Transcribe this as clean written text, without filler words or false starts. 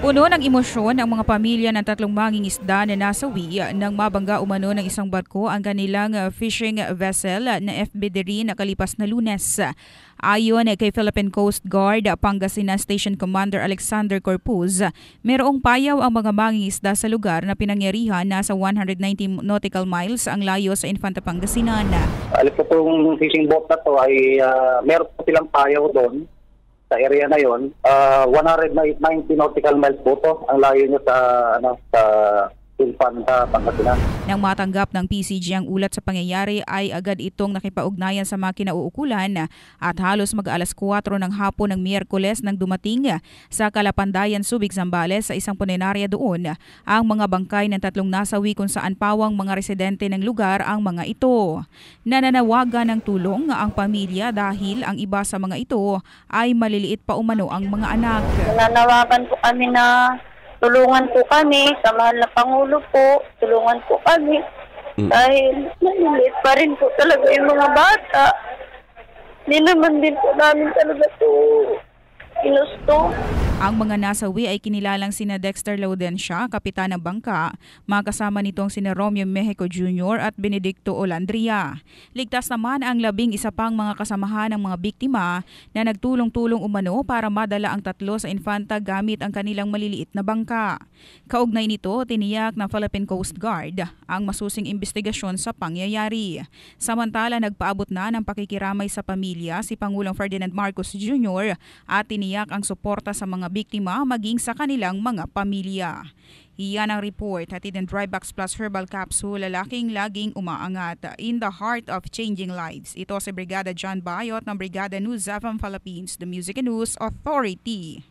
Puno ng emosyon ang mga pamilya ng tatlong mangingisda na nasawi nang mabangga umano ng isang barko ang kanilang fishing vessel na FB Diri na kalipas na Lunes. Ayon kay Philippine Coast Guard Pangasinan Station Commander Alexander Corpuz, mayroong payaw ang mga mangingisda sa lugar na pinangyarihan nasa 190 nautical miles ang layo sa Infanta Pangasinan. Alam po itong fishing boat na to ay meron po silang payaw doon sa area na yon. 190 nautical miles po to ang layo niya sa Infanta Pangasinan. Nang matanggap ng PCG ang ulat sa pangyayari ay agad itong nakipag-ugnayan sa mga kinauukulan at halos mag-alas 4 ng hapon ng Miyerkules nang dumating sa Kalapandayan, Subic, Zambales sa isang punerarya doon ang mga bangkay ng tatlong nasawi kung saan pawang mga residente ng lugar ang mga ito. Nananawagan ng tulong ang pamilya dahil ang iba sa mga ito ay maliliit pa umano ang mga anak. Nananawagan po kami na tulungan po kami, sa mahal na Pangulo po, tulungan po kami. Dahil maliliit pa rin po talaga yung mga bata. Hindi naman din po namin talaga ito ginusto. Ang mga nasawi ay kinilalang sina Dexter Laudencia, kapitan ng bangka, makasama nitong sina Romeo Mexico Jr. at Benedicto Olandria. Ligtas naman ang 11 pang mga kasamahan ng mga biktima na nagtulong-tulong umano para madala ang tatlo sa Infanta gamit ang kanilang maliliit na bangka. Kaugnay nito, tiniyak ng Philippine Coast Guard ang masusing investigasyon sa pangyayari. Samantala, nagpaabot na ng pakikiramay sa pamilya si Pangulong Ferdinand Marcos Jr. at tiniyak ang suporta sa mga biktima maging sa kanilang mga pamilya. Iyan ang report hatid ng Drybox Plus Herbal Capsule, lalaking laging umaangat in the heart of changing lives. Ito si Brigada John Bayot ng Brigada News FM Philippines, the Music and News Authority.